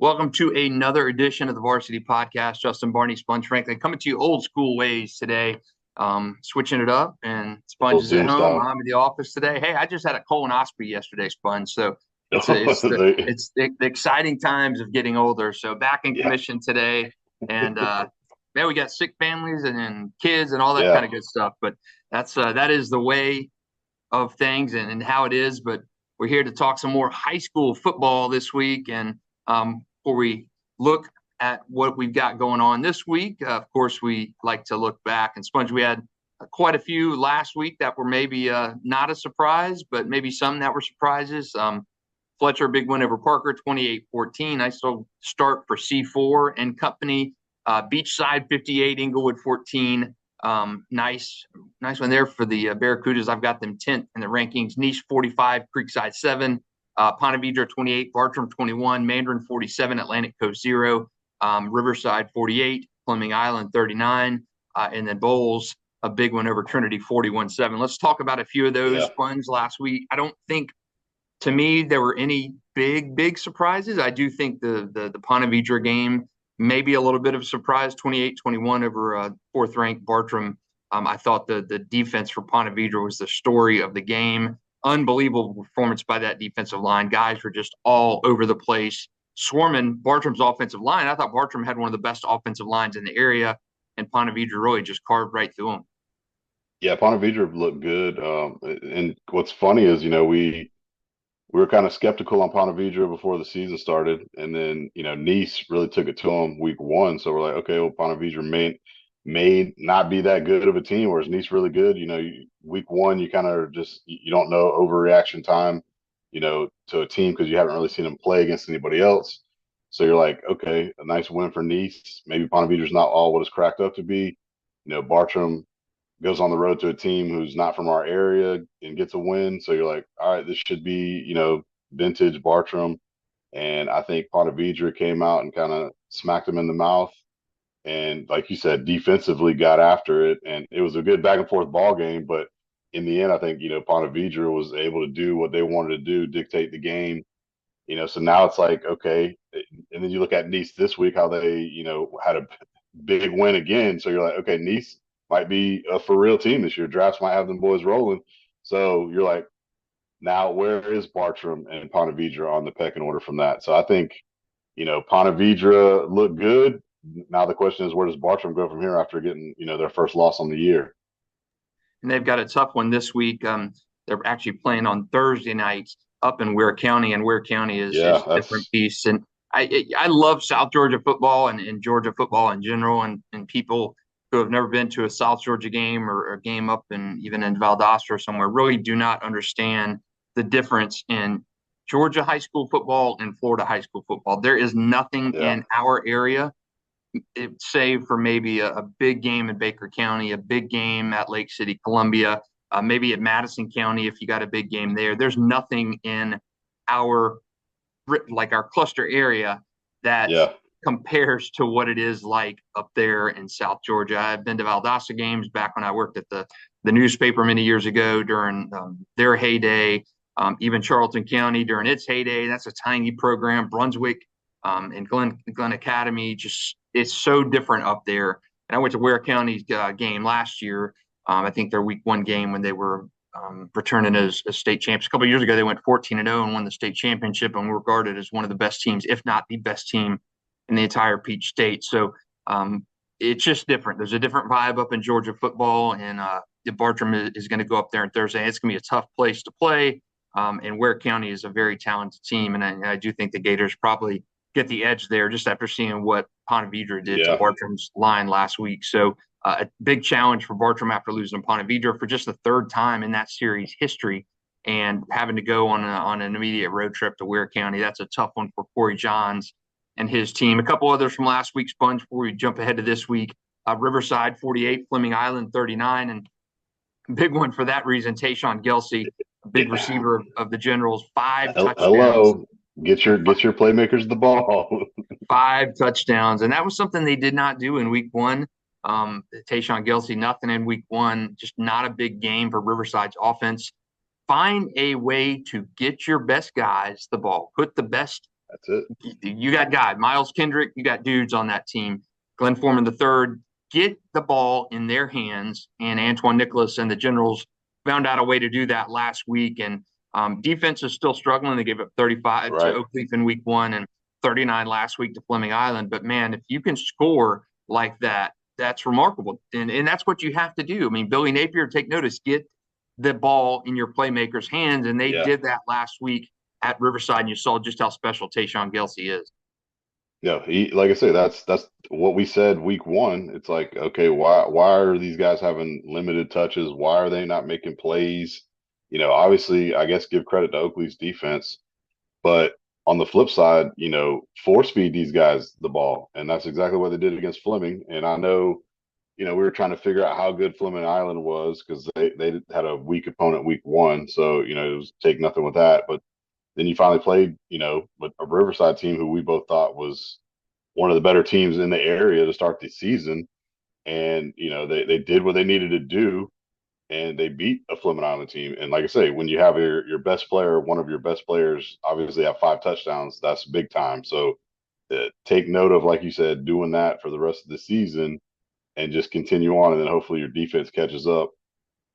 Welcome to another edition of the Varsity podcast. Justin, Barney, Sponge Franklin coming to you old school ways today. Switching it up, and Sponge Little is at Zoom home. style. I'm in the office today. Hey, I just had a colonoscopy yesterday, Sponge. So it's the exciting times of getting older. So back in Yeah, commission today, and man, we got sick families and kids and all that kind yeah, of good stuff. But that is the way of things and how it is. But we're here to talk some more high school football this week. And before we look at what we've got going on this week, of course, we like to look back. And Sponge, we had quite a few last week that were maybe not a surprise, but maybe some that were surprises. Fletcher, big win over Parker, 28-14. Nice little start for C4 and company. Beachside, 58, Inglewood, 14. Nice one there for the Barracudas. I've got them 10th in the rankings. Nice 45, Creekside 7, Ponte Vedra 28, Bartram 21, Mandarin 47, Atlantic Coast 0, Riverside 48, Fleming Island 39, and then Bolles, a big one over Trinity 41-7. Let's talk about a few of those yeah. ones last week. I don't think, to me, there were any big surprises. I do think the Ponte Vedra game maybe a little bit of a surprise, 28-21 over fourth ranked Bartram. I thought the defense for Ponte Vedra was the story of the game. Unbelievable performance by that defensive line. Guys were just all over the place, swarming Bartram's offensive line. I thought Bartram had one of the best offensive lines in the area, and Ponte Vedra really just carved right through them. Yeah, Ponte Vedra looked good. And what's funny is, we were kind of skeptical on Ponte Vedra before the season started, and then Nice really took it to them week one. So we're like, okay, well, Ponte Vedra may not be that good of a team, whereas Nice really good. Week one, you kind of just you don't know overreaction time, to a team because you haven't really seen them play against anybody else. So you're like, okay, a nice win for Nice. Maybe Ponte Vedra's not all what it's cracked up to be. Bartram goes on the road to a team who's not from our area and gets a win. So you're like, all right, this should be, vintage Bartram. And I think Ponte Vedra came out and kind of smacked him in the mouth. And like you said, defensively got after it. And it was a good back and forth ball game. But in the end, I think, Ponte Vedra was able to do what they wanted to do, dictate the game. So now it's like, okay. And then you look at Nice this week, how they, had a big win again. So you're like, okay, Nice might be a for real team this year. Drafts might have them boys rolling. So you're like, now where is Bartram and Ponte Vedra on the pecking order from that? So I think, Ponte Vedra looked good. Now the question is, where does Bartram go from here after getting, their first loss on the year? And they've got a tough one this week. They're actually playing on Thursday nights up in Ware County, and Ware County is Yeah, a different beast. And I love South Georgia football and Georgia football in general, and people who have never been to a South Georgia game or a game up in even in Valdosta or somewhere really do not understand the difference in Georgia high school football and Florida high school football. There is nothing yeah, in our area save for maybe a big game in Baker County, a big game at Lake City, Columbia, maybe at Madison County if you got a big game there. There's nothing in our our cluster area that yeah, compares to what it is like up there in South Georgia. I've been to Valdosta games back when I worked at the newspaper many years ago during their heyday. Even Charlton County during its heyday. That's a tiny program. Brunswick and Glen Academy, just it's so different up there. And I went to Ware County's game last year. I think their week one game when they were returning as state champs. A couple of years ago, they went 14-0 and won the state championship and were regarded as one of the best teams, if not the best team in the entire Peach State. So it's just different. There's a different vibe up in Georgia football, and Bartram is going to go up there on Thursday. It's going to be a tough place to play. And Ware County is a very talented team, and I do think the Gators probably get the edge there just after seeing what Ponte Vedra did to yeah. Bartram's line last week. So a big challenge for Bartram after losing to Ponte Vedra for just the third time in that series history and having to go on an immediate road trip to Ware County. That's a tough one for Corey Johns and his team. A couple others from last week's Sponge before we jump ahead to this week. Riverside 48, Fleming Island 39, and big one for that reason, Tae'shaun Gelsey, big receiver of the Generals, 5 touchdowns. Hello. Get your playmakers the ball. 5 touchdowns. And that was something they did not do in week one. Tae'shaun Gelsey, nothing in week one, just not a big game for Riverside's offense. Find a way to get your best guys the ball, put the best That's it. You got guys, Miles Kendrick, you got dudes on that team. Glenn Foreman the third, get the ball in their hands, and Antoine Nicholas and the Generals found out a way to do that last week. And defense is still struggling. They gave up 35 to Right. Oak Leaf in week one and 39 last week to Fleming Island. But man, if you can score like that, that's remarkable. And that's what you have to do. I mean, Billy Napier, take notice, get the ball in your playmakers' hands. And they Yeah. did that last week at Riverside. And you saw just how special Tae'shaun Gelsey is. Yeah, like I say, that's what we said week one. It's like, okay, why are these guys having limited touches? Why are they not making plays? Obviously, I guess give credit to Oakley's defense, but on the flip side, force feed these guys the ball, and that's exactly what they did against Fleming. And I know, we were trying to figure out how good Fleming Island was because they had a weak opponent week one, so it was take nothing with that, but then you finally played, with a Riverside team who we both thought was one of the better teams in the area to start the season. And, they did what they needed to do and they beat a Fleming Island team. And like I say, when you have your best player, one of your best players, obviously have 5 touchdowns, that's big time. So take note of, like you said, doing that for the rest of the season and just continue on. And then hopefully your defense catches up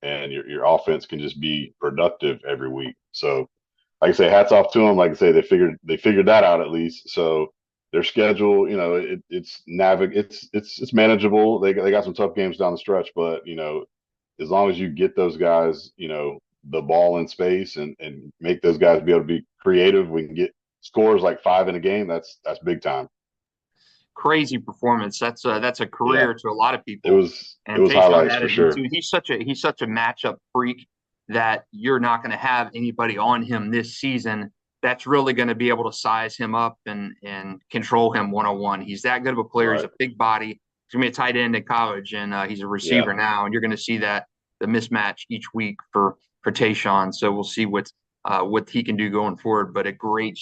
and your offense can just be productive every week. So, like I say, hats off to them. Like I say, they figured that out at least. So their schedule, it's manageable. They got some tough games down the stretch, but as long as you get those guys, the ball in space and make those guys be able to be creative, we can get scores like 5 in a game. That's big time. Crazy performance. That's a Yeah, career to a lot of it people. was it And was Tayshaun highlights had for it in sure. too. He's such a matchup freak that you're not going to have anybody on him this season that's really going to be able to size him up and control him 1-on-1. He's that good of a player. He's Right. a big body. He's gonna be a tight end in college, and he's a Yeah. receiver now. And you're going to see that the mismatch each week for Tayshaun. So we'll see what he can do going forward. But a great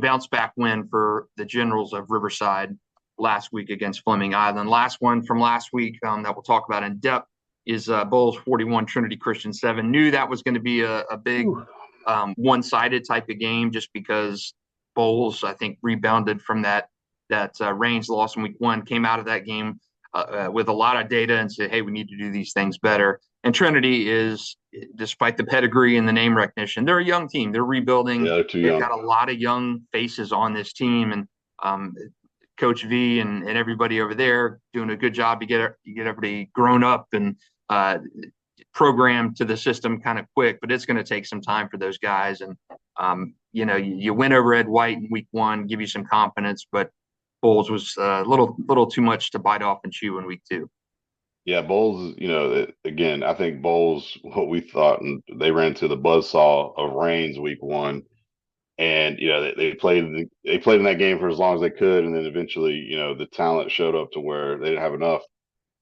bounce back win for the Generals of Riverside last week against Fleming Island. Last one from last week that we'll talk about in depth is Bolles 41, Trinity Christian 7. Knew that was going to be a big one-sided type of game just because Bolles, I think, rebounded from that Reigns loss in week one, came out of that game with a lot of data and said, hey, we need to do these things better. And Trinity is, despite the pedigree and the name recognition, they're a young team. They're rebuilding. Yeah, they're too They've young. got a lot of young faces on this team, and Coach V and everybody over there doing a good job to get everybody grown up and programmed to the system kind of quick. But it's going to take some time for those guys. And you win over Ed White in week one, give you some confidence, but Bolles was a little too much to bite off and chew in week two. Yeah, Bowles, again, I think Bowles, what we thought, and they ran to the buzzsaw of Reigns week one. And, they played in that game for as long as they could. And then eventually, the talent showed up to where they didn't have enough.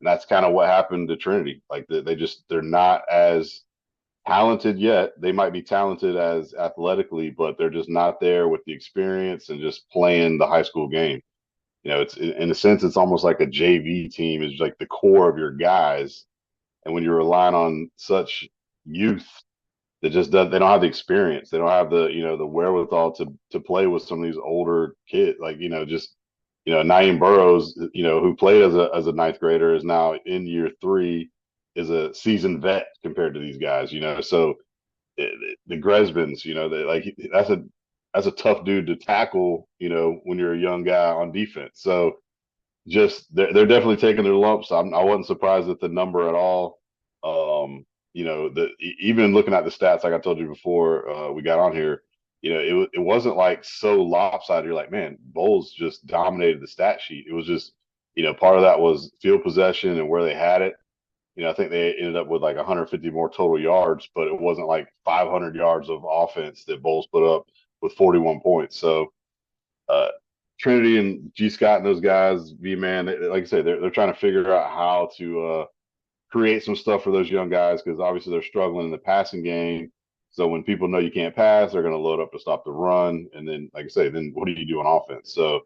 And that's kind of what happened to Trinity. Like they're not as talented yet. They might be talented as athletically, but they're just not there with the experience and just playing the high school game. It's in a sense, it's almost like a JV team is like the core of your guys. And when you're relying on such youth that just does, they don't have the experience. They don't have the wherewithal to play with some of these older kids. Like, Naeem Burrows, who played as a ninth grader is now in year 3 is a seasoned vet compared to these guys, so the Gresbins, that's a tough dude to tackle, when you're a young guy on defense. So just they're definitely taking their lumps. I wasn't surprised at the number at all. Even looking at the stats, like I told you before we got on here, it wasn't like so lopsided. You're like, man, Bowles just dominated the stat sheet. It was just, part of that was field possession and where they had it. I think they ended up with like 150 more total yards, but it wasn't like 500 yards of offense that Bowles put up with 41 points. So uh, Trinity and G Scott and those guys, V-Man, like I said, they're trying to figure out how to create some stuff for those young guys because obviously they're struggling in the passing game. So when people know you can't pass, they're going to load up to stop the run, and then, like I say, then what do you do on offense? So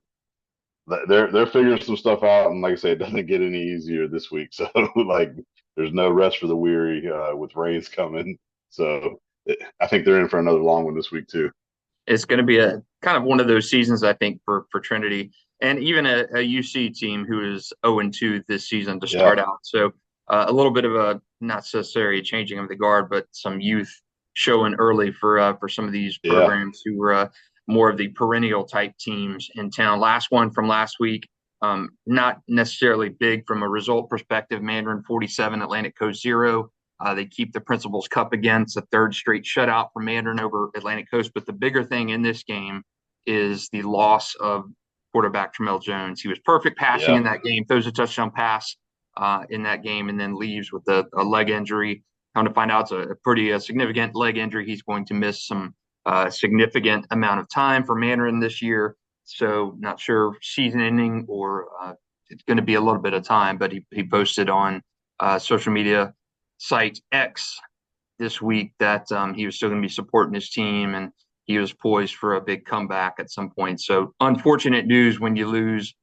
they're figuring some stuff out, and like I say, it doesn't get any easier this week. So like, there's no rest for the weary with Reigns coming. So I think they're in for another long one this week too. It's going to be kind of one of those seasons, I think, for Trinity, and even a UC team who is 0-2 this season to start Yeah, out. So a little bit of a not necessarily changing of the guard, but some youth showing early for some of these yeah, programs who were more of the perennial type teams in town. Last one from last week, not necessarily big from a result perspective. Mandarin 47, Atlantic Coast 0. They keep the Principal's Cup again. It's a third straight shutout for Mandarin over Atlantic Coast. But the bigger thing in this game is the loss of quarterback Tramell Jones. He was perfect passing yeah, in that game, throws a touchdown pass in that game, and then leaves with a leg injury. Come to find out, it's a pretty significant leg injury. He's going to miss some significant amount of time for Mandarin this year. So not sure season ending or it's going to be a little bit of time, but he posted on social media site X this week that he was still going to be supporting his team and he was poised for a big comeback at some point. So unfortunate news when you lose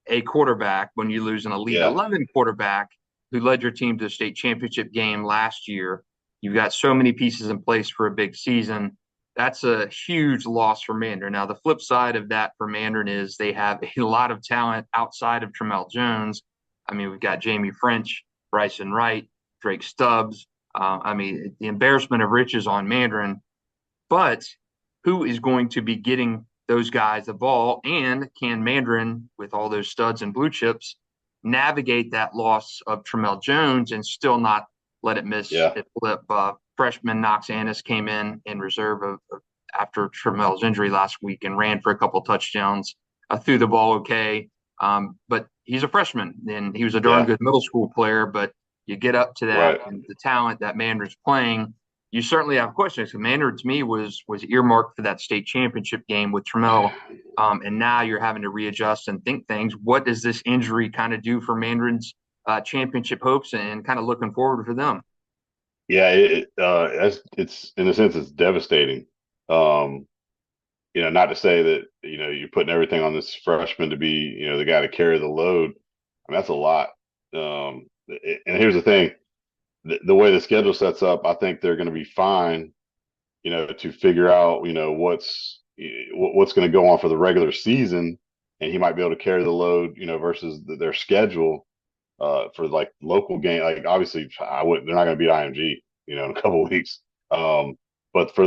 a quarterback, when you lose an Elite yeah, 11 quarterback who led your team to the state championship game last year. You've got so many pieces in place for a big season. That's a huge loss for Mandarin. Now, the flip side of that for Mandarin is they have a lot of talent outside of Tramell Jones. I mean, we've got Jamie French, Bryson Wright, Drake Stubbs. I mean, the embarrassment of riches on Mandarin, but who is going to be getting those guys the ball? And can Mandarin, with all those studs and blue chips, navigate that loss of Tramell Jones and still not let it miss yeah, it flip? Freshman Knox Annis came in reserve after Tramell's injury last week and ran for a couple touchdowns, threw the ball okay. But he's a freshman and he was a darn yeah, good middle school player. But you get up to that right. and the talent that Mandarin's playing, you certainly have questions. Commander to me was earmarked for that state championship game with Tramell, and now you're having to readjust and think things. What does this injury kind of do for Mandarin's championship hopes and kind of looking forward for them? Yeah, it's in a sense it's devastating. Um, not to say that, you're putting everything on this freshman to be, the guy to carry the load. I mean, that's a lot. And here's the thing, the way the schedule sets up, I think they're going to be fine, to figure out, what's going to go on for the regular season, and he might be able to carry the load, versus their schedule for like local game. Like obviously, I would they're not going to beat IMG, in a couple of weeks. But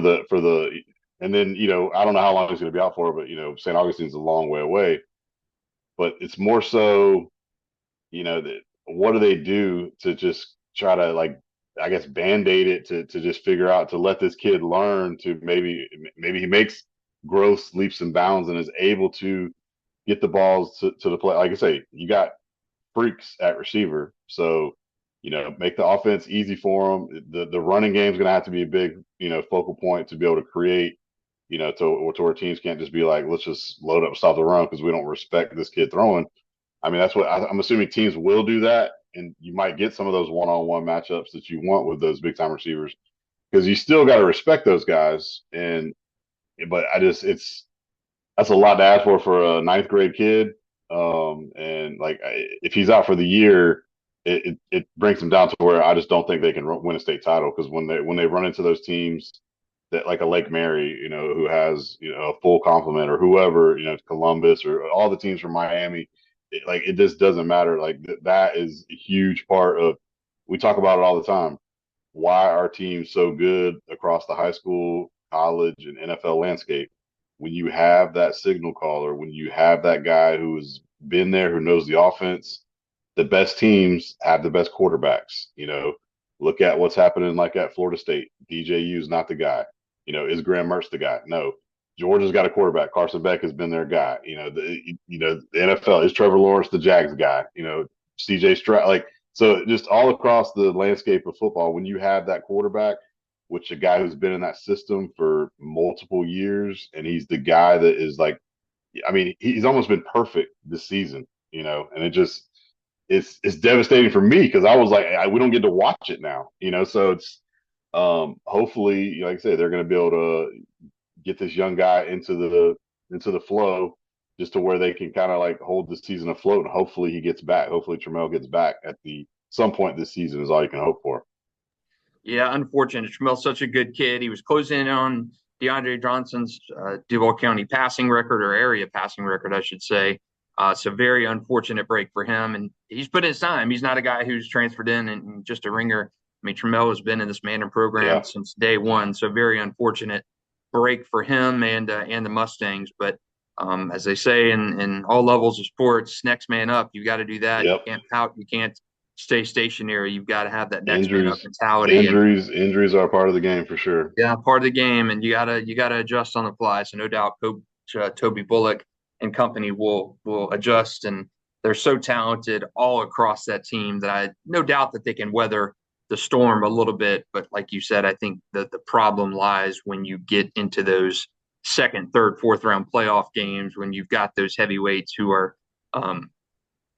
and then I don't know how long he's going to be out for, but St. Augustine's a long way away. But it's more so, that what do they do to just try to, like, I guess, band-aid it to just figure out to let this kid learn to maybe he makes growth leaps and bounds and is able to get the balls to the play. Like I say, you got freaks at receiver. So, make the offense easy for them. The running game is going to have to be a big, focal point to be able to create, to where teams can't just be like, let's just load up and stop the run because we don't respect this kid throwing. I mean, that's what I'm assuming teams will do that. And you might get some of those one-on-one matchups that you want with those big time receivers because you still got to respect those guys. But that's a lot to ask for a ninth grade kid. And like if he's out for the year, it brings them down to where I just don't think they can win a state title because when they run into those teams that like a Lake Mary, who has a full complement or whoever, Columbus or all the teams from Miami, it just doesn't matter. Like that is a huge part of. We talk about it all the time. Why are teams so good across the high school, college, and NFL landscape? When you have that signal caller, when you have that guy who's been there, who knows the offense, the best teams have the best quarterbacks. Look at what's happening like at Florida State. DJU is not the guy. Is Graham Mertz the guy? No. Georgia's got a quarterback. Carson Beck has been their guy. The NFL is Trevor Lawrence the Jags guy. CJ Stroud, like, so just all across the landscape of football, when you have that quarterback, which a guy who's been in that system for multiple years, and he's the guy that is like, I mean, he's almost been perfect this season, and it's devastating for me because I was like, we don't get to watch it now, so it's hopefully, like I said, they're going to be able to get this young guy into the flow just to where they can kind of like hold the season afloat, and hopefully he gets back. Hopefully Tramell gets back at the some point this season is all you can hope for. Yeah, unfortunate. Tramell's such a good kid. He was closing in on DeAndre Johnson's Duval County passing record, or area passing record, I should say. It's a very unfortunate break for him, and he's put his time. He's not a guy who's transferred in and just a ringer. I mean, Tramell has been in this Mandarin program Yeah, since day one, so very unfortunate break for him and the Mustangs. But as they say in all levels of sports, next man up. You got to do that. You yep. can't pout. You can't stay stationary. You've got to have that next man up Injuries, mentality. And injuries are part of the game for sure. yeah, part of the game, and you gotta adjust on the fly. So no doubt, Coach Toby Bullock and company will adjust, and they're so talented all across that team that I no doubt that they can weather the storm a little bit. But like you said, I think that the problem lies when you get into those second, third, fourth round playoff games when you've got those heavyweights who are um,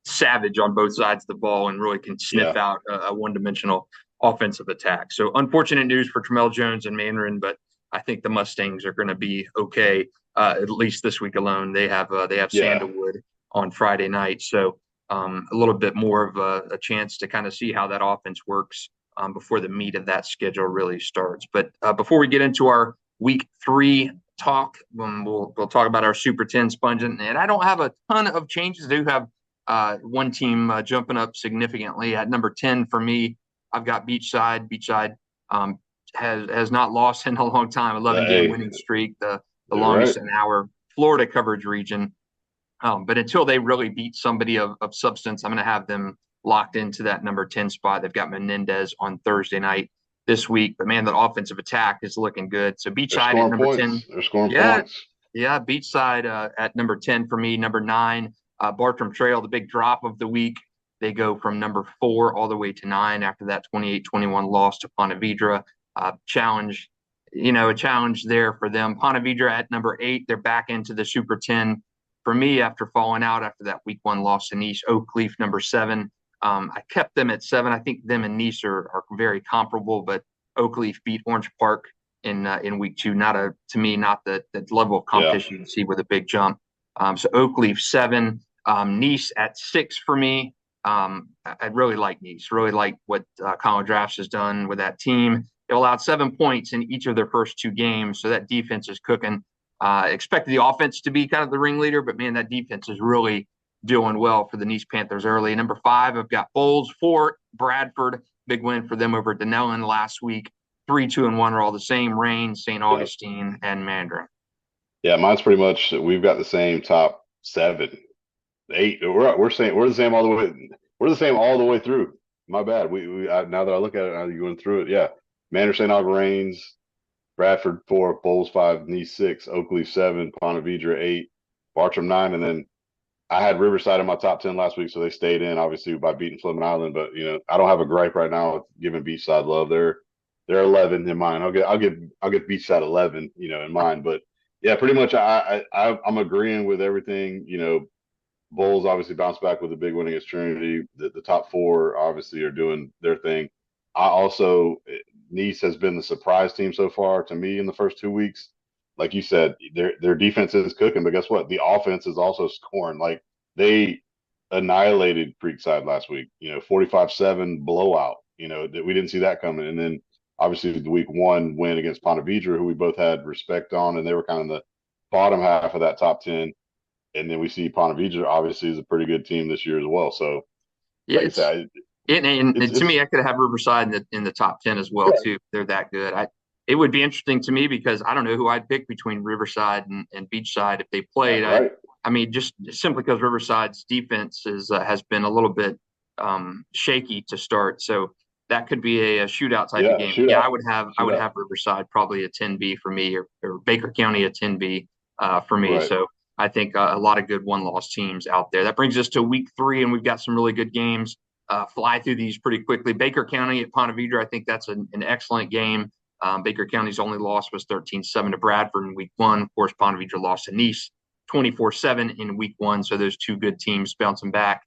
savage on both sides of the ball and really can sniff Yeah, out a one-dimensional offensive attack. So unfortunate news for Tramell Jones and Mandarin, but I think the Mustangs are going to be okay. At least this week alone, they have yeah, Sandalwood on Friday night, so a little bit more of a chance to kind of see how that offense works before the meat of that schedule really starts. But before we get into our week 3 talk, we'll talk about our Super 10 sponging, and I don't have a ton of changes. I do have one team jumping up significantly at number 10 for me. I've got Beachside. Beachside has not lost in a long time. 11-game hey, winning streak, the you're right. longest in our Florida coverage region. But until they really beat somebody of substance, I'm going to have them locked into that number 10 spot. They've got Menendez on Thursday night this week. But man, the offensive attack is looking good. So They're Beachside at scoring number points. 10. They're scoring Yeah, points. yeah, Beachside at number 10 for me. Number 9, Bartram Trail, the big drop of the week. They go from number 4 all the way to 9 after that 28-21 loss to Ponte Vedra. Challenge, a challenge there for them. Ponte Vedra at number 8, they're back into the Super 10 for me after falling out after that week 1 loss to Nice. Oakleaf, number 7. I kept them at 7. I think them and Nice are very comparable, but Oakleaf beat Orange Park in week 2. To me, not the level of Yeah, competition you see with a big jump. So Oakleaf 7, Nice at 6 for me. I really like Nice. Really like what Colin Drafts has done with that team. They allowed 7 points in each of their first 2 games, so that defense is cooking. Expected the offense to be kind of the ringleader, but man, that defense is really doing well for the Nice Panthers early. Number 5, I've got Bolles. 4, Bradford. Big win for them over Denellen last week. 3, 2, and 1 are all the same. Rain, St. yeah, Augustine, and Mandarin. yeah. Mine's pretty much we've got the same top 7, 8. We're saying we're the same all the way. We're the same all the way through. My bad. Now that I look at it, now you're going through it. Yeah, Manor St. Aug Reigns, Bradford 4, Bowles 5, Nice 6, Oakley 7, Ponte Vedra 8, Bartram 9, and then I had Riverside in my top 10 last week, so they stayed in obviously by beating Fleming Island. But I don't have a gripe right now with giving Beachside love. They're 11 in mine. I'll get Beachside 11, in mine. But yeah, pretty much I'm agreeing with everything. Bulls obviously bounced back with a big win against Trinity. The top 4 obviously are doing their thing. I also Nice has been the surprise team so far to me in the first 2 weeks. Like you said, their defense is cooking, but guess what? The offense is also scoring. Like they annihilated Creekside last week. 45-7 blowout. That we didn't see that coming. And then obviously the week 1 win against Ponte Vedra, who we both had respect on, and they were kind of the bottom half of that top 10. And then we see Ponte Vedra obviously is a pretty good team this year as well. So, Yeah, like I said, and to it's me, I could have Riverside in the top 10 as well yeah, too. They're that good. It would be interesting to me because I don't know who I'd pick between Riverside and Beachside if they played. right. I mean, just simply because Riverside's defense has been a little bit shaky to start, so that could be a shootout type of Yeah, game. But yeah, shootout, I would shootout. have Riverside probably a 10B for me, or Baker County a 10B for me. Right. So I think a lot of good one-loss teams out there. That brings us to week 3, and we've got some really good games. Fly through these pretty quickly. Baker County at Ponte Vedra, I think that's an excellent game. Baker County's only loss was 13-7 to Bradford in week 1. Of course, Ponte Vedra lost to Nice 24-7 in week 1. So those 2 good teams bouncing back.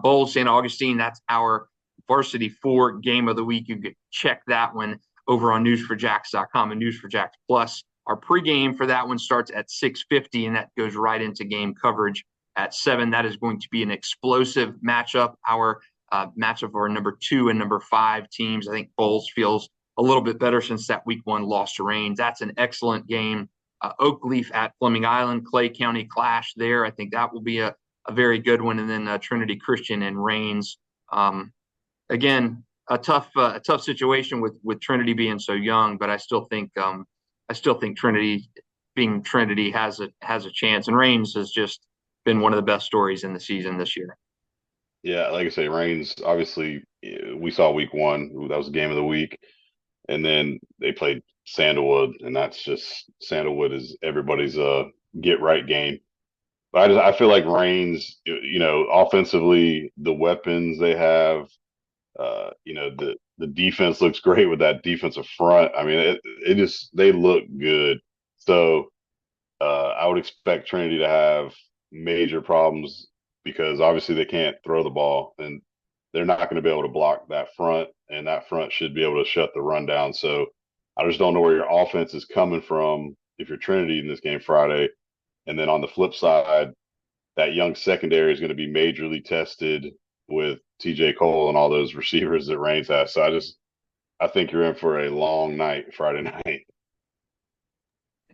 Bolles-St. Augustine, that's our Varsity 4 game of the week. You can check that one over on news4jax.com and News4Jax Plus. Our pregame for that one starts at 6:50, and that goes right into game coverage at 7. That is going to be an explosive matchup. Our matchup of our number 2 and number 5 teams. I think Bolles feels a little bit better since that week 1 loss to Rains. That's an excellent game. Oakleaf at Fleming Island, Clay County clash there. I think that will be a very good one. And then Trinity Christian and Rains. Again, a tough situation with Trinity being so young, but I still think Trinity, being Trinity, has a chance. And Rains has just been one of the best stories in the season this year. Yeah, like I say, Reigns, obviously, we saw week 1. That was the game of the week. And then they played Sandalwood, and that's just Sandalwood is everybody's get right game. But I feel like Reigns, offensively, the weapons they have, the defense looks great with that defensive front. I mean, they look good. So I would expect Trinity to have major problems because obviously they can't throw the ball, and they're not going to be able to block that front, and that front should be able to shut the run down. So I just don't know where your offense is coming from if you're Trinity in this game Friday. And then on the flip side, that young secondary is going to be majorly tested with TJ Cole and all those receivers that Reigns has. So I think you're in for a long night Friday night.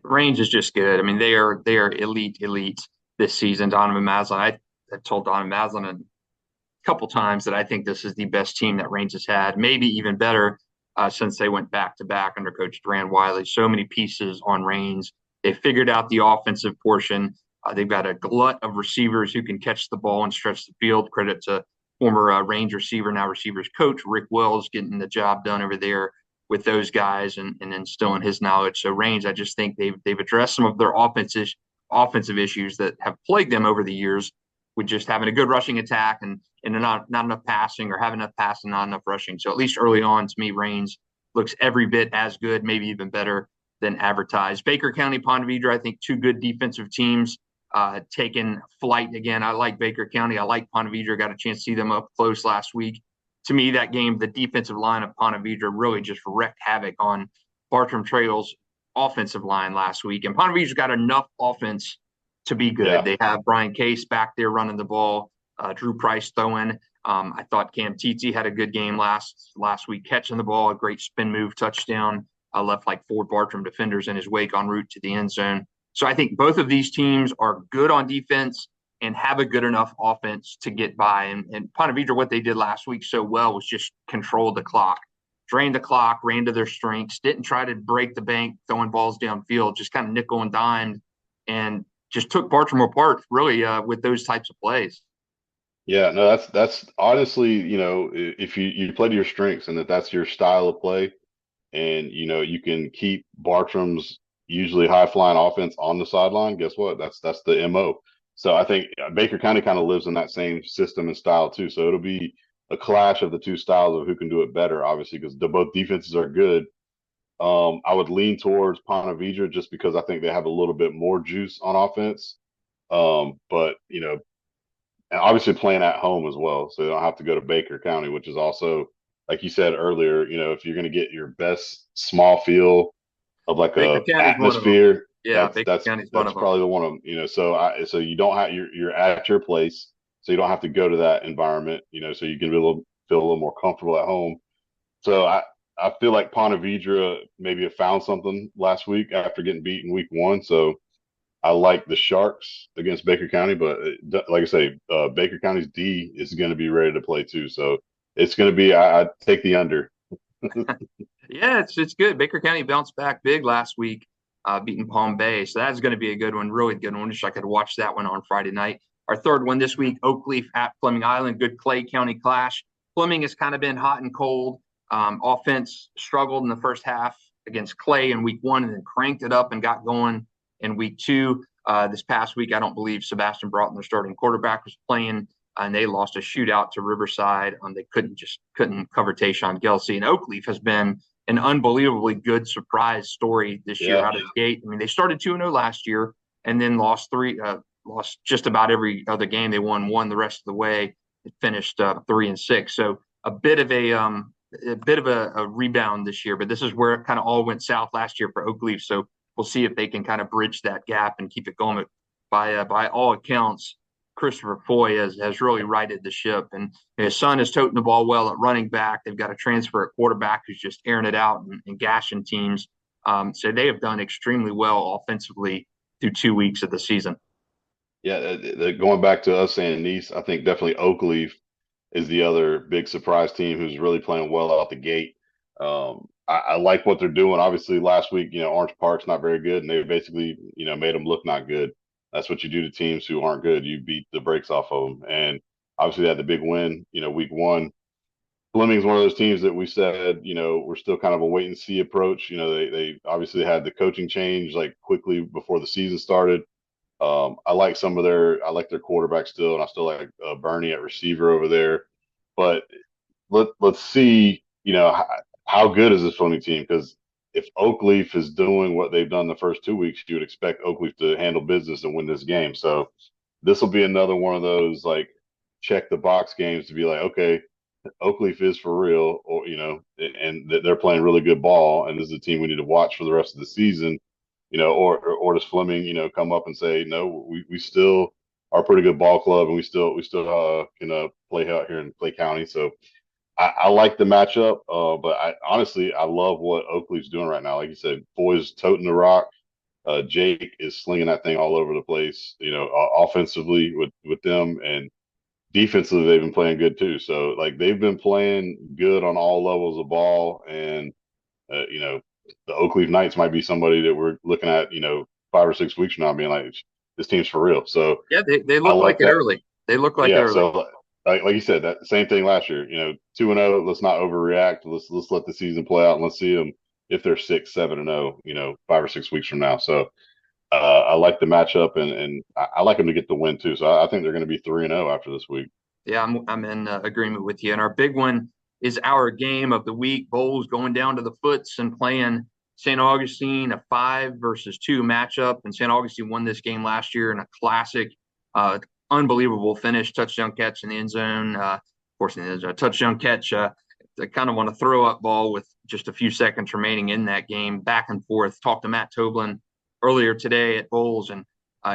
Range is just good. I mean, they are elite this season. Donovan Maslin, I told Donovan Maslin a couple times that I think this is the best team that Range has had, maybe even better since they went back to back under Coach Duran Wiley. So many pieces on Range. They figured out the offensive portion. They've got a glut of receivers who can catch the ball and stretch the field. Credit to former Range receiver, now receivers coach Rick Wells, getting the job done over there with those guys and instilling his knowledge. So Range, I just think they've addressed some of their offensive issues that have plagued them over the years, with just having a good rushing attack and not enough passing, or having enough passing, not enough rushing. So at least early on, to me, Range looks every bit as good, maybe even better than advertised. Baker County, Ponte Vedra, I think two good defensive teams taking flight again. I like Baker County. I like Ponte Vedra. Got a chance to see them up close last week. To me, that game, the defensive line of Ponte Vedra really just wreaked havoc on Bartram Trail's offensive line last week. And Ponte Vedra's got enough offense to be good. Yeah. They have Brian Case back there running the ball, Drew Price throwing. I thought Cam Titi had a good game last week, catching the ball, a great spin move touchdown. Left like 4 Bartram defenders in his wake en route to the end zone. So I think both of these teams are good on defense and have a good enough offense to get by. And Ponte Vedra, what they did last week so well was just control the clock, drain the clock, ran to their strengths, didn't try to break the bank, throwing balls downfield, just kind of nickel and dimed, and just took Bartram apart really with those types of plays. Yeah, no, that's honestly, if you play to your strengths and that's your style of play, and you can keep Bartram's usually high flying offense on the sideline, guess what? That's the MO. So I think Baker County kind of lives in that same system and style too. So it'll be a clash of the two styles of who can do it better, obviously, because both defenses are good. I would lean towards Ponte Vedra just because I think they have a little bit more juice on offense. But and obviously playing at home as well, so they don't have to go to Baker County, which is also, like you said earlier, if you're going to get your best small feel of like Baker a atmosphere, that's probably the one of them. So you don't have you're at your place, so you don't have to go to that environment. So you can feel a little more comfortable at home. So I feel like Ponte Vedra maybe have found something last week after getting beat in week 1. So I like the Sharks against Baker County, but like I say, Baker County's D is going to be ready to play too. So it's going to be, I take the under. Yeah, it's good. Baker County bounced back big last week, beating Palm Bay. So that's going to be a good one, really good one. Wish I could watch that one on Friday night. Our third one this week, Oakleaf at Fleming Island, good Clay County clash. Fleming has kind of been hot and cold. Offense struggled in the first half against Clay in week 1 and then cranked it up and got going in week 2. This past week, I don't believe Sebastian Broughton, their starting quarterback, was playing, and they lost a shootout to Riverside. They couldn't cover Tae'shaun Gelsey. And Oakleaf has been an unbelievably good surprise story this year out of the gate. I mean, they started 2-0 last year and then lost just about every other game. They won one the rest of the way. It finished 3-6. So a bit of a rebound this year, but this is where it kind of all went south last year for Oakleaf. So we'll see if they can kind of bridge that gap and keep it going. By all accounts, Christopher Foy has really righted the ship. And his son is toting the ball well at running back. They've got a transfer at quarterback who's just airing it out and gashing teams. So they have done extremely well offensively through 2 weeks of the season. Yeah, going back to us saying Nice, I think definitely Oakleaf is the other big surprise team who's really playing well out the gate. I like what they're doing. Obviously, last week, Orange Park's not very good, and they basically, made them look not good. That's what you do to teams who aren't good. You beat the brakes off of them. And obviously, they had the big win, week one. Fleming's one of those teams that we said, we're still kind of a wait and see approach. They obviously had the coaching change like quickly before the season started. I like their quarterback still, and I still like Bernie at receiver over there. But let's see, how good is this Fleming team? Because if Oakleaf is doing what they've done the first 2 weeks, you would expect Oakleaf to handle business and win this game. So this will be another one of those like check the box games to be like, okay, Oakleaf is for real, or and they're playing really good ball, and this is a team we need to watch for the rest of the season. Or does Fleming, come up and say, no, we still are a pretty good ball club, and we still can play out here in Clay County. So I like the matchup, but I honestly I love what Oakleaf's doing right now. Like you said, boys toting the rock. Jake is slinging that thing all over the place. Offensively with them, and defensively they've been playing good too. So like they've been playing good on all levels of ball, and the Oakleaf Knights might be somebody that we're looking at, 5 or 6 weeks from now, being like, this team's for real. So Yeah, they I look like like it that. early. They look like it Yeah. early. So like you said, that same thing last year. 2-0. Let's not overreact. Let's let the season play out, and let's see them if they're 6, 7-0. 5 or 6 weeks from now. So I like the matchup, and I like them to get the win too. So I think they're going to be 3-0 after this week. Yeah, I'm in agreement with you. And our big one is our game of the week. Bolles going down to the Foots and playing St. Augustine, a 5-2 matchup. And St. Augustine won this game last year in a classic, unbelievable finish, touchdown catch in the end zone. Of course, there's a touchdown catch. I kind of want to throw up ball with just a few seconds remaining in that game, back and forth. Talked to Matt Toblin earlier today at Bolles, and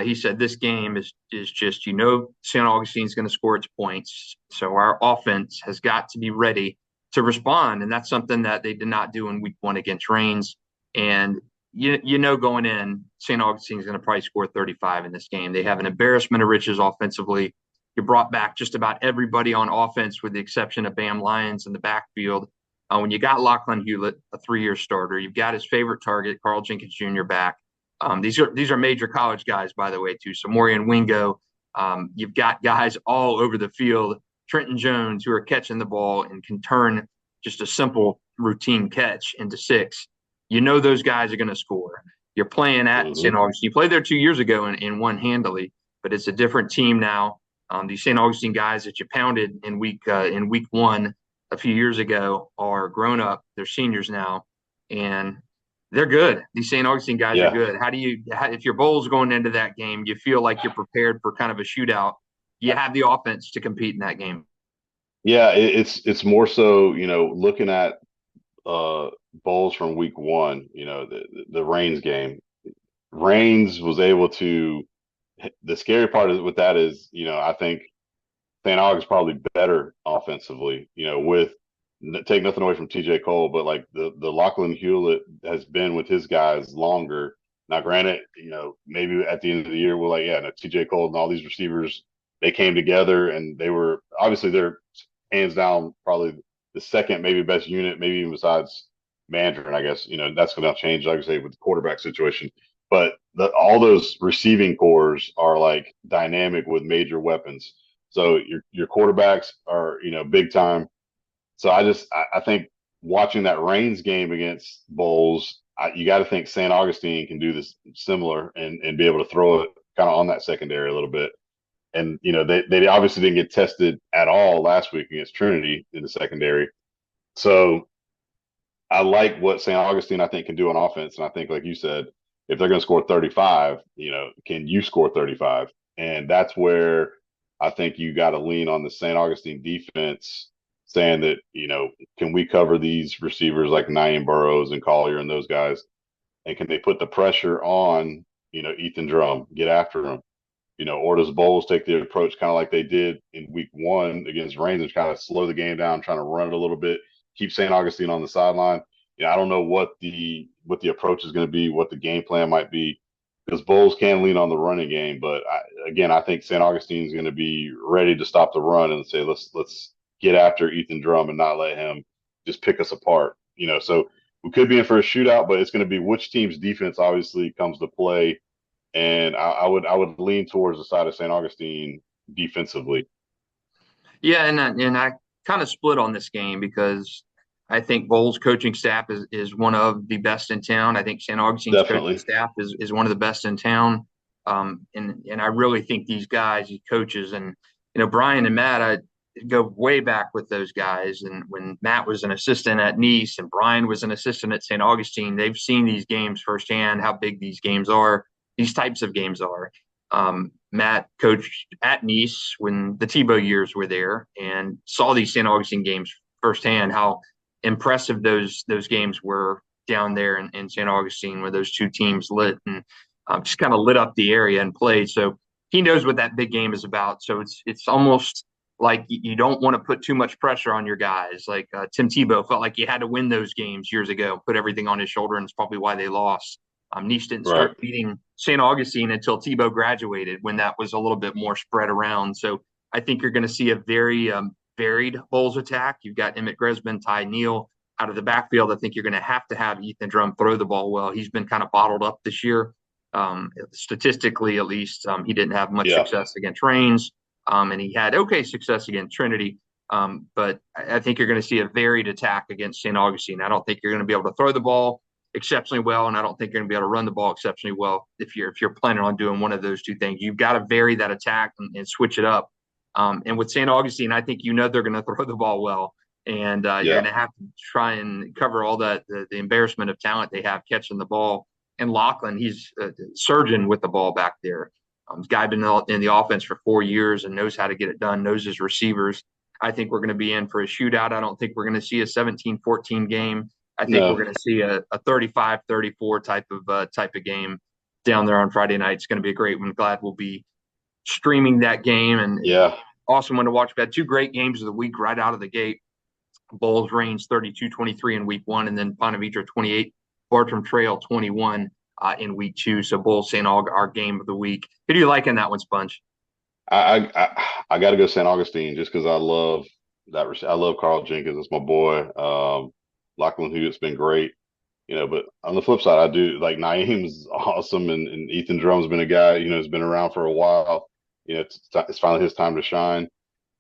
he said this game is just, St. Augustine's going to score its points. So our offense has got to be ready to respond. And that's something that they did not do in week one against Reigns. And going in, St. Augustine's going to probably score 35 in this game. They have an embarrassment of riches offensively. You brought back just about everybody on offense with the exception of Bam Lyons in the backfield. When you got Lachlan Hewlett, a 3-year starter, you've got his favorite target, Carl Jenkins Jr. back. These are major college guys, by the way, too. So Morian Wingo, you've got guys all over the field. Trenton Jones, who are catching the ball and can turn just a simple routine catch into 6. Those guys are going to score. You're playing at St. Augustine. You played there 2 years ago and won handily, but it's a different team now. These St. Augustine guys that you pounded in week one a few years ago are grown up. They're seniors now, and they're good. These St. Augustine guys are Yeah. good. If your Bolles going into that game, you feel like you're prepared for kind of a shootout. You have the offense to compete in that game. Yeah, it's more so, looking at Bowles from week one, the Reigns game. Reigns was able to. The scary part with that is, I think St. Aug's probably better offensively. With take nothing away from T.J. Cole, but like the Lachlan Hewlett has been with his guys longer. Now, granted, maybe at the end of the year we're like, yeah, no, T.J. Cole and all these receivers, they came together and they were obviously they're hands down probably the second maybe best unit, maybe even besides Mandarin. I guess that's going to change, like I say, with the quarterback situation. But all those receiving cores are like dynamic with major weapons. So your quarterbacks are big time. So I think watching that Reigns game against Bolles, you got to think St. Augustine can do this similar and be able to throw it kind of on that secondary a little bit. And they obviously didn't get tested at all last week against Trinity in the secondary. So I like what St. Augustine I think can do on offense, and I think like you said, if they're going to score 35, can you score 35? And that's where I think you got to lean on the St. Augustine defense, saying that can we cover these receivers like Naeem Burrows and Collier and those guys, and can they put the pressure on Ethan Drum, get after him? Or does Bowles take the approach kind of like they did in week one against Reigns and kind of slow the game down, trying to run it a little bit, keep St. Augustine on the sideline? I don't know what the approach is going to be, what the game plan might be, because Bowles can lean on the running game. But again, I think St. Augustine is going to be ready to stop the run and say, let's get after Ethan Drum and not let him just pick us apart. So we could be in for a shootout, but it's going to be which team's defense obviously comes to play, and I would lean towards the side of St. Augustine defensively. Yeah, and I kind of split on this game because I think Bowles' coaching staff is one of the best in town. I think St. Augustine's coaching Definitely. staff is one of the best in town. And I really think these guys, these coaches, and Brian and Matt, I go way back with those guys. And when Matt was an assistant at Nice and Brian was an assistant at St. Augustine, they've seen these games firsthand, how big these games are, these types of games are. Matt coached at Nice when the Tebow years were there and saw these St. Augustine games firsthand, how impressive those games were down there in St. Augustine, where those two teams lit and just kind of lit up the area and played. So he knows what that big game is about. So it's almost like you don't want to put too much pressure on your guys. Like Tim Tebow felt like he had to win those games years ago, put everything on his shoulder, and it's probably why they lost. Nice didn't Right. start beating St. Augustine until Tebow graduated, when that was a little bit more spread around. So I think you're going to see a very varied Bulls attack. You've got Emmett Gresman, Ty Neal out of the backfield. I think you're going to have Ethan Drum throw the ball well. He's been kind of bottled up this year. Statistically, at least, he didn't have much Yeah. success against Reigns, and he had okay success against Trinity. But I think you're going to see a varied attack against St. Augustine. I don't think you're going to be able to throw the ball exceptionally well, and I don't think you're going to be able to run the ball exceptionally well if you're planning on doing one of those two things. You've got to vary that attack and switch it up. And with St. Augustine, I think they're going to throw the ball well, and you're Yeah. going to have to try and cover all that the embarrassment of talent they have catching the ball. And Lachlan, he's a surgeon with the ball back there. This guy been in the offense for 4 years and knows how to get it done, knows his receivers. I think we're going to be in for a shootout. I don't think we're going to see a 17-14 game. I think No. we're going to see a 35-34 type of game down there on Friday night. It's going to be a great one. Glad we'll be streaming that game, and Yeah. awesome one to watch. We've had two great games of the week right out of the gate. Bulls Reigns 32-23 in week one, and then Ponte Vedra 28, Bartram Trail 21 in week two. So Bulls St. Aug, our game of the week. Who do you like in that one, Sponge? I got to go St. Augustine just because I love that. I love Carl Jenkins. That's my boy. Lachlan Hughett's been great. But on the flip side, I do like Naeem's awesome, and Ethan Drum's been a guy, who's been around for a while. It's finally his time to shine.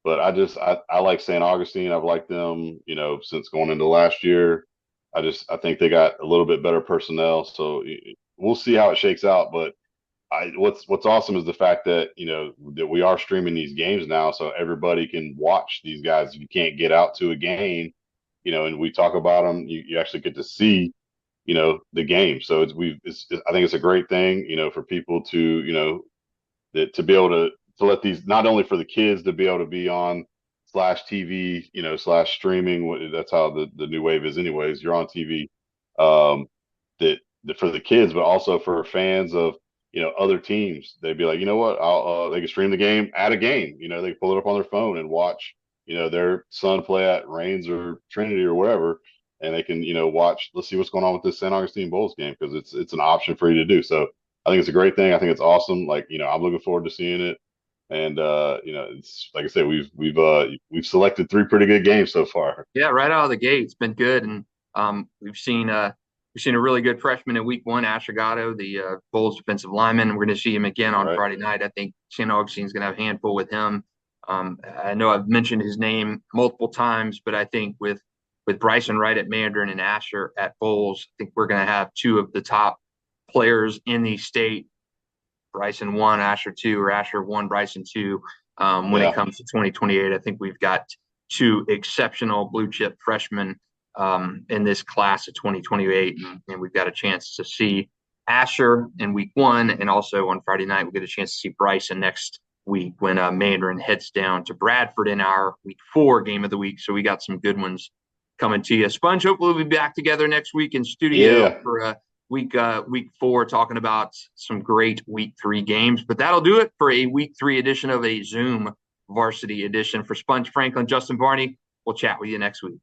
But I like St. Augustine. I've liked them, since going into last year. I think they got a little bit better personnel, so we'll see how it shakes out. But what's awesome is the fact that that we are streaming these games now, so everybody can watch these guys. If you can't get out to a game, and we talk about them, you actually get to see the game. So I think it's a great thing, for people to that to be able to let these, not only for the kids to be able to be on slash TV, slash streaming. That's how the new wave is, anyways. You're on TV. That for the kids, but also for fans of other teams. They'd be like, you know what? They can stream the game at a game. They can pull it up on their phone and watch their son play at Reigns or Trinity or wherever, and they can watch. Let's see what's going on with this St. Augustine Bulls game, because it's an option for you to do. So I think it's a great thing. I think it's awesome. Like I'm looking forward to seeing it. And it's like I said, we've selected three pretty good games so far. Yeah, right out of the gate, it's been good, and we've seen a really good freshman in week one, Asher Gatto, the Bulls defensive lineman. We're going to see him again on Right. Friday night. I think St. Augustine's going to have a handful with him. I know I've mentioned his name multiple times, but I think with Bryson Wright at Mandarin and Asher at Bulls, I think we're going to have two of the top players in the state. Bryson 1, Asher 2, or Asher 1, Bryson 2. When it comes to 2028, I think we've got two exceptional blue chip freshmen in this class of 2028, and we've got a chance to see Asher in week one, and also on Friday night we get a chance to see Bryson next week when Mandarin heads down to Bradford in our week 4 game of the week. So we got some good ones coming to you. Sponge, hopefully we'll be back together next week in studio Yeah. for week 4, talking about some great week 3 games. But that'll do it for a week 3 edition of a Zoom Varsity edition. For Sponge Franklin, Justin Barney, we'll chat with you next week.